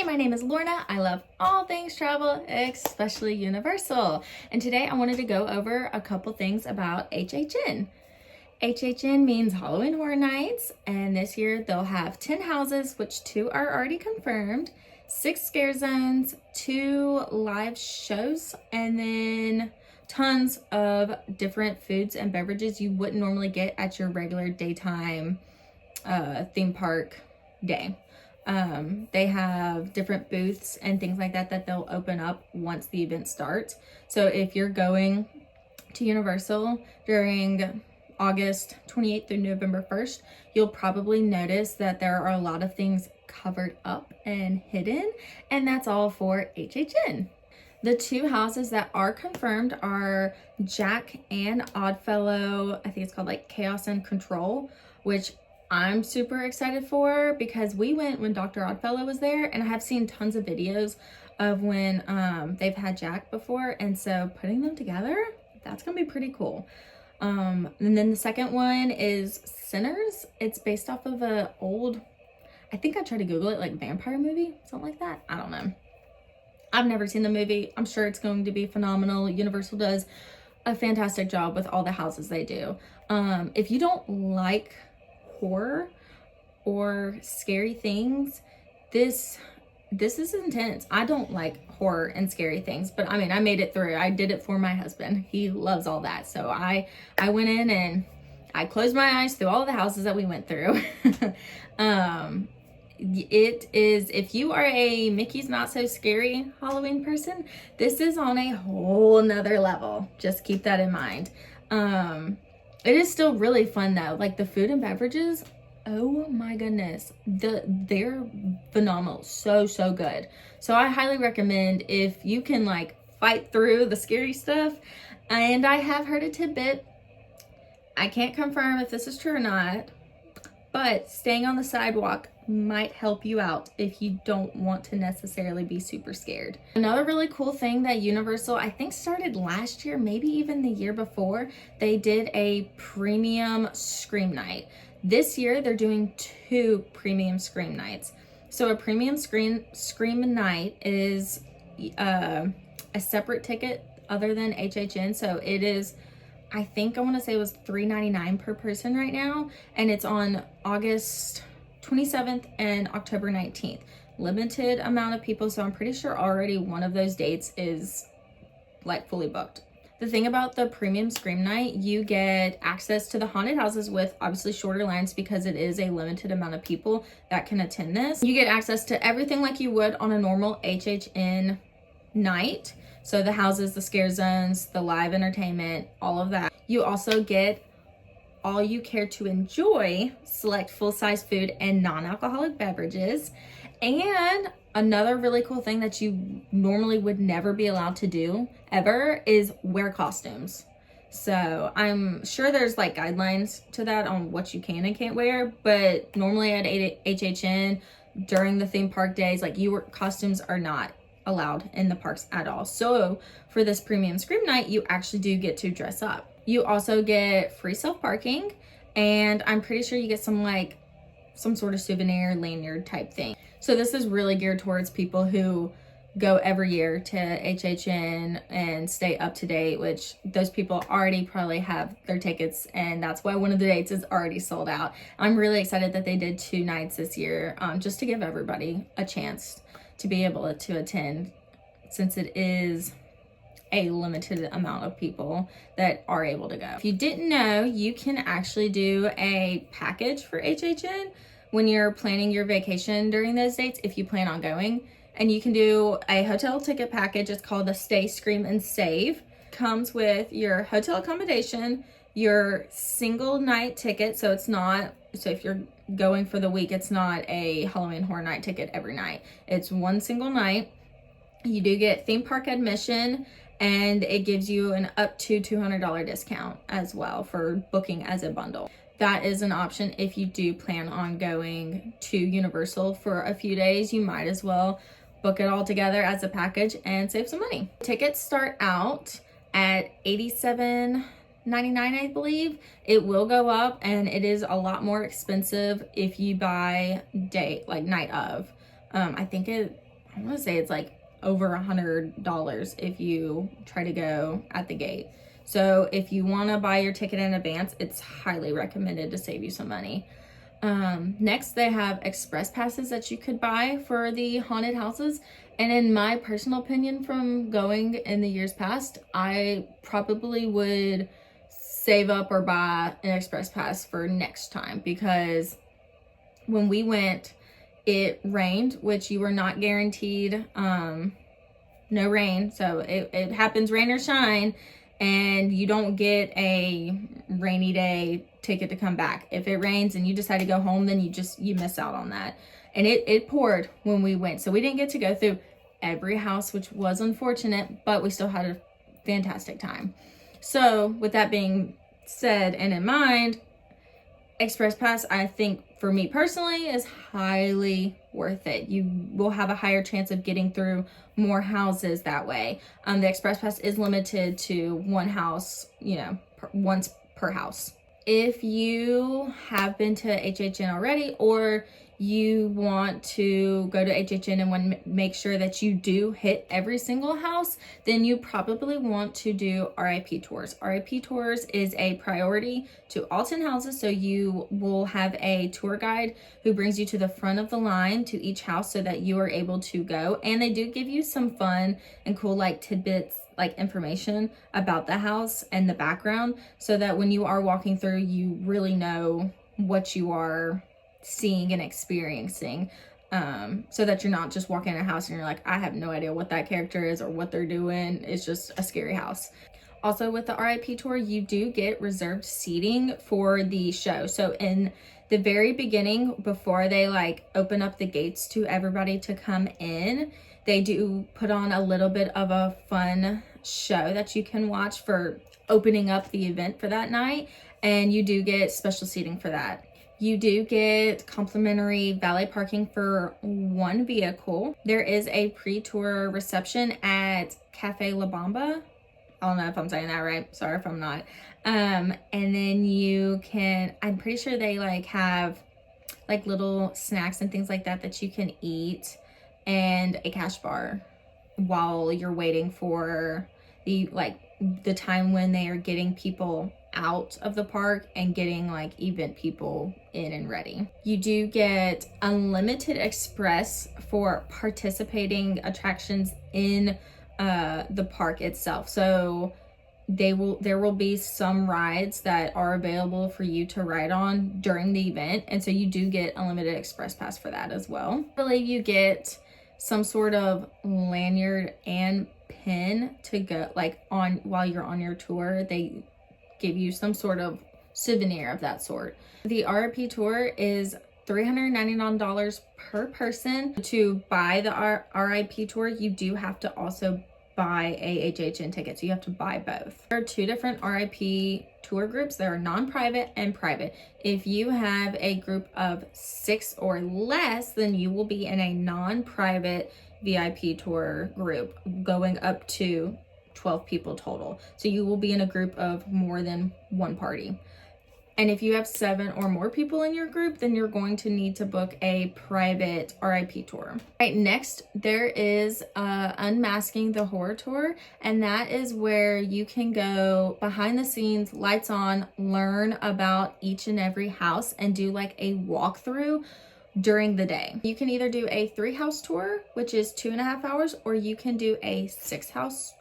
Hi, my name is Lorna. I love all things travel, especially Universal. And today I wanted to go over a couple things about HHN. HHN means Halloween Horror Nights, and this year they'll have 10 houses, which 2 are already confirmed, 6 scare zones, 2 live shows, and then tons of different foods and beverages you wouldn't normally get at your regular daytime theme park day. They have different booths and things like that that they'll open up once the event starts. So if you're going to Universal during August 28th through November 1st, you'll probably notice that there are a lot of things covered up and hidden, and that's all for HHN. The 2 houses that are confirmed are Jack and Oddfellow. I think it's called like Chaos and Control, which I'm super excited for because we went when Dr. Oddfellow was there, and I have seen tons of videos of when they've had Jack before, and so putting them together, that's gonna be pretty cool. And then the second one is Sinners. It's based off of a old, I think I tried to Google it, like vampire movie, something like that. I don't know. I've never seen the movie. I'm sure it's going to be phenomenal. Universal does a fantastic job with all the houses they do. If you don't like horror or scary things, this is intense. I don't like horror and scary things, but I mean, I made it through. I did it for my husband. He loves all that. So I went in and I closed my eyes through all the houses that we went through. It is, if you are a Mickey's Not So Scary Halloween person, this is on a whole nother level. Just keep that in mind. It is still really fun though. Like the food and beverages, oh my goodness, they're phenomenal. So good. So I highly recommend if you can like fight through the scary stuff. And I have heard a tidbit. I can't confirm if this is true or not, but staying on the sidewalk might help you out if you don't want to necessarily be super scared. Another really cool thing that Universal, I think, started last year, maybe even the year before, they did a premium Scream Night. This year they're doing 2 premium Scream Nights. So a premium Scream Night is a separate ticket other than HHN. So it is, I think I want to say it was $3.99 per person right now, and it's on August 27th and October 19th. Limited amount of people, so I'm pretty sure already one of those dates is like fully booked. The thing about the premium Scream Night, you get access to the haunted houses with obviously shorter lines because it is a limited amount of people that can attend this. You get access to everything like you would on a normal HHN night. So the houses, the scare zones, the live entertainment, all of that. You also get all you care to enjoy, select full-size food and non-alcoholic beverages. And another really cool thing that you normally would never be allowed to do ever is wear costumes. So I'm sure there's like guidelines to that on what you can and can't wear, but normally at HHN during the theme park days, like costumes are not allowed in the parks at all. So for this premium Scream Night, you actually do get to dress up. You also get free self-parking, and I'm pretty sure you get some sort of souvenir lanyard type thing. So this is really geared towards people who go every year to HHN and stay up to date, which those people already probably have their tickets, and that's why one of the dates is already sold out. I'm really excited that they did 2 nights this year, just to give everybody a chance to be able to attend, since it is a limited amount of people that are able to go. If you didn't know, you can actually do a package for HHN when you're planning your vacation during those dates, if you plan on going. And you can do a hotel ticket package. It's called the Stay, Scream, and Save. Comes with your hotel accommodation, your single night ticket. So if you're going for the week, it's not a Halloween Horror Night ticket every night. It's one single night. You do get theme park admission, and it gives you an up to $200 discount as well for booking as a bundle. That is an option if you do plan on going to Universal for a few days. You might as well book it all together as a package and save some money. Tickets start out at $87.99, I believe. It will go up, and it is a lot more expensive if you buy night of. I think it I want to say it's like over $100 if you try to go at the gate. So if you want to buy your ticket in advance, it's highly recommended to save you some money. Next, they have express passes that you could buy for the haunted houses. And in my personal opinion, from going in the years past, I probably would save up or buy an express pass for next time, because when we went, it rained, which you were not guaranteed no rain. So it happens rain or shine, and you don't get a rainy day ticket to come back. If it rains and you decide to go home, then you miss out on that. And it poured when we went, so we didn't get to go through every house, which was unfortunate, but we still had a fantastic time. So with that being said and in mind, express pass, I think for me personally, is highly worth it. You will have a higher chance of getting through more houses that way. The express pass is limited to one house, once per house. If you have been to HHN already, or you want to go to HHN and want to make sure that you do hit every single house, then you probably want to do RIP tours. RIP tours is a priority to all 10 houses, so you will have a tour guide who brings you to the front of the line to each house so that you are able to go. And they do give you some fun and cool tidbits, information about the house and the background, so that when you are walking through, you really know what you are seeing and experiencing, so that you're not just walking in a house and you're like, I have no idea what that character is or what they're doing. It's just a scary house. Also, with the RIP tour, you do get reserved seating for the show. So in the very beginning, before they open up the gates to everybody to come in, they do put on a little bit of a fun show that you can watch for opening up the event for that night, and you do get special seating for that. You do get complimentary valet parking for one vehicle. There is a pre-tour reception at Cafe La Bamba. I don't know if I'm saying that right. Sorry if I'm not. And then you can, I'm pretty sure they have little snacks and things like that you can eat, and a cash bar while you're waiting for the time when they are getting people out of the park and getting event people in and ready. You do get unlimited express for participating attractions in the park itself. So there will be some rides that are available for you to ride on during the event, and so you do get unlimited express pass for that as well. I believe you get some sort of lanyard and pin to go on while you're on your tour. They give you some sort of souvenir of that sort. The RIP tour is $399 per person. To buy the RIP tour, you do have to also buy a HHN ticket, so you have to buy both. There are two different RIP tour groups. There are non-private and private. If you have a group of 6 or less, then you will be in a non-private VIP tour group, going up to 12 people total. So you will be in a group of more than one party. And if you have 7 or more people in your group, then you're going to need to book a private RIP tour. All right, next there is Unmasking the Horror Tour, and that is where you can go behind the scenes, lights on, learn about each and every house, and do a walkthrough during the day. You can either do a 3-house tour, which is 2.5 hours, or you can do a 6-house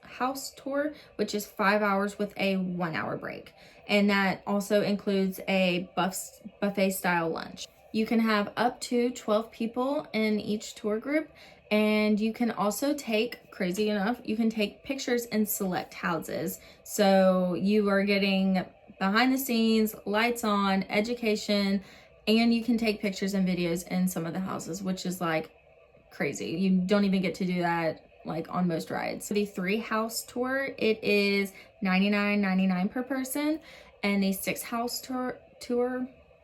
tour, which is 5 hours with a 1-hour break. And that also includes a buffet style lunch. You can have up to 12 people in each tour group, and you can also crazy enough, you can take pictures in select houses. So you are getting behind the scenes, lights on, education, and you can take pictures and videos in some of the houses, which is crazy. You don't even get to do that on most rides. The 3-house tour, it is $99.99 per person, and the 6-house tour,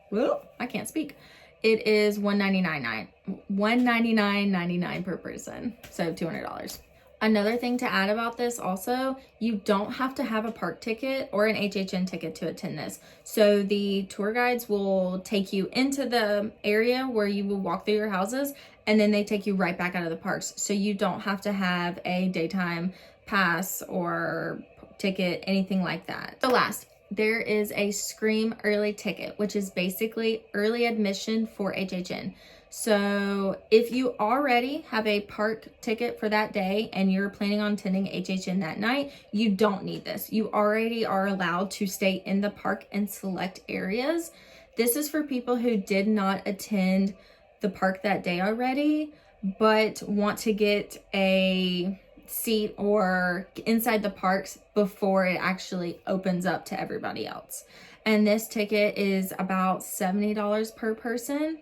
well, I can't speak. It is $199.99 per person, so $200. Another thing to add about this also, you don't have to have a park ticket or an HHN ticket to attend this. So the tour guides will take you into the area where you will walk through your houses, and then they take you right back out of the parks. So you don't have to have a daytime pass or ticket, anything like that. So last, there is a Scream early ticket, which is basically early admission for HHN. So if you already have a park ticket for that day and you're planning on attending HHN that night, you don't need this. You already are allowed to stay in the park in select areas. This is for people who did not attend the park that day already, but want to get a seat or inside the parks before it actually opens up to everybody else. And this ticket is about $70 per person.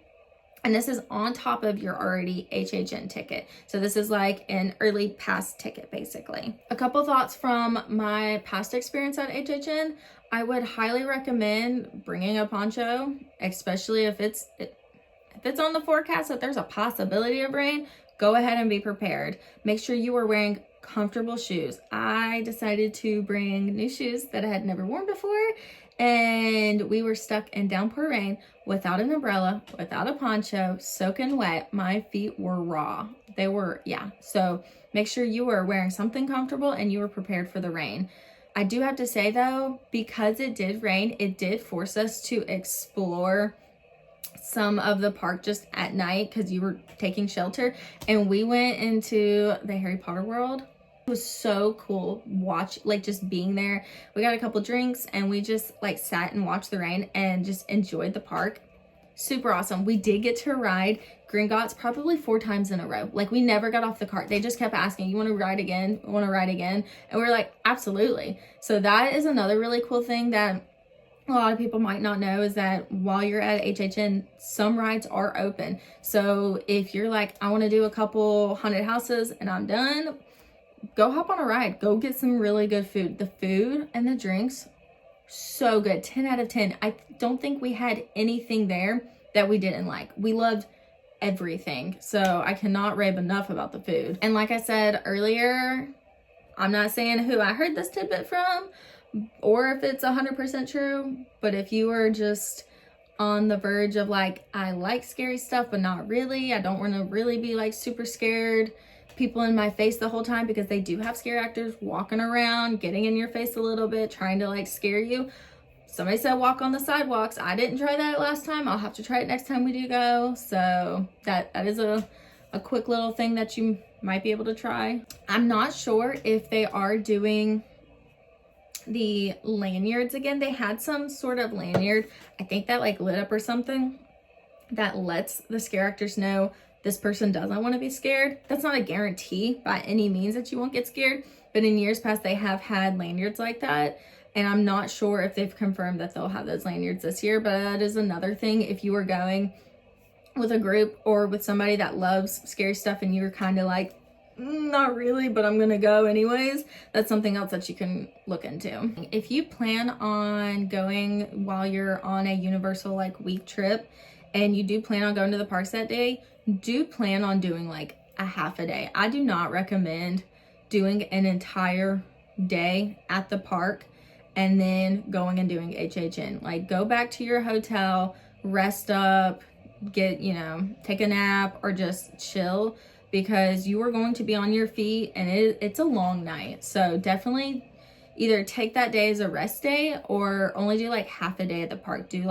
And this is on top of your already HHN ticket. So this is like an early pass ticket, basically. A couple thoughts from my past experience at HHN. I would highly recommend bringing a poncho, especially if it's on the forecast that there's a possibility of rain. Go ahead and be prepared. Make sure you are wearing comfortable shoes. I decided to bring new shoes that I had never worn before, and we were stuck in downpour rain without an umbrella, without a poncho, soaking wet. My feet were raw. They were, yeah. So make sure you are wearing something comfortable and you are prepared for the rain. I do have to say though, because it did rain, it did force us to explore some of the park just at night because you were taking shelter, and we went into the Harry Potter world. It was so cool just being there. We got a couple drinks and we just sat and watched the rain and just enjoyed the park. Super awesome. We did get to ride Gringotts probably 4 times in a row. We never got off the cart. They just kept asking, you want to ride again? Want to ride again? And we were like, absolutely. So that is another really cool thing that a lot of people might not know, is that while you're at HHN, some rides are open. So if you're like, I want to do a couple haunted houses and I'm done, go hop on a ride. Go get some really good food. The food and the drinks, so good. 10 out of 10. I don't think we had anything there that we didn't like. We loved everything. So I cannot rave enough about the food. And like I said earlier, I'm not saying who I heard this tidbit from or if it's 100% true, but if you are just on the verge of I like scary stuff, but not really, I don't want to really be super scared, people in my face the whole time, because they do have scare actors walking around, getting in your face a little bit, trying to scare you. Somebody said walk on the sidewalks. I didn't try that last time. I'll have to try it next time we do go. So that is a quick little thing that you might be able to try. I'm not sure if they are doing the lanyards again. They had some sort of lanyard, I think that lit up or something, that lets the scare actors know this person doesn't want to be scared. That's not a guarantee by any means that you won't get scared, but in years past they have had lanyards like that, and I'm not sure if they've confirmed that they'll have those lanyards this year. But that is another thing, if you are going with a group or with somebody that loves scary stuff and you're kind of not really, but I'm gonna go anyways, that's something else that you can look into. If you plan on going while you're on a Universal week trip and you do plan on going to the parks that day, do plan on doing a half a day. I do not recommend doing an entire day at the park and then going and doing HHN. Go back to your hotel, rest up, get, take a nap, or just chill, because you are going to be on your feet and it's a long night. So definitely either take that day as a rest day or only do half a day at the park. Do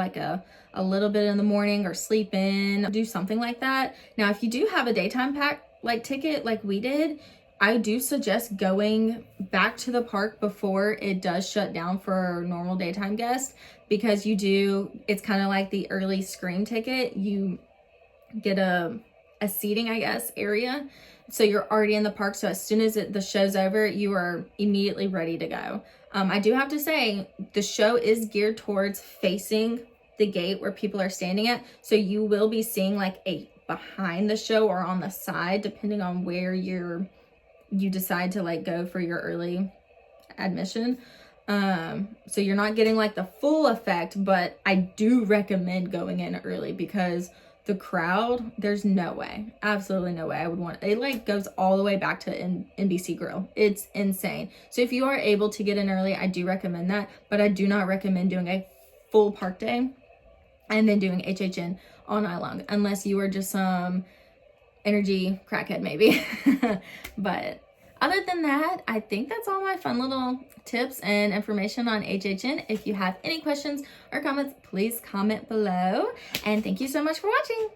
a little bit in the morning or sleep in, do something like that. Now, if you do have a daytime pack ticket like we did, I do suggest going back to the park before it does shut down for normal daytime guests, because it's kind of like the early Scream ticket. You get a seating, I guess, area. So you're already in the park. So as soon as the show's over, you are immediately ready to go. I do have to say, the show is geared towards facing the gate where people are standing at. So you will be seeing a behind the show or on the side, depending on where you decide to go for your early admission. So you're not getting the full effect, but I do recommend going in early, because the crowd, there's no way, absolutely no way I would want it. Goes all the way back to NBC Grill. It's insane. So if you are able to get in early, I do recommend that, but I do not recommend doing a full park day and then doing HHN all night long, unless you are just some energy crackhead maybe. But other than that, I think that's all my fun little tips and information on HHN. If you have any questions or comments, please comment below. And thank you so much for watching.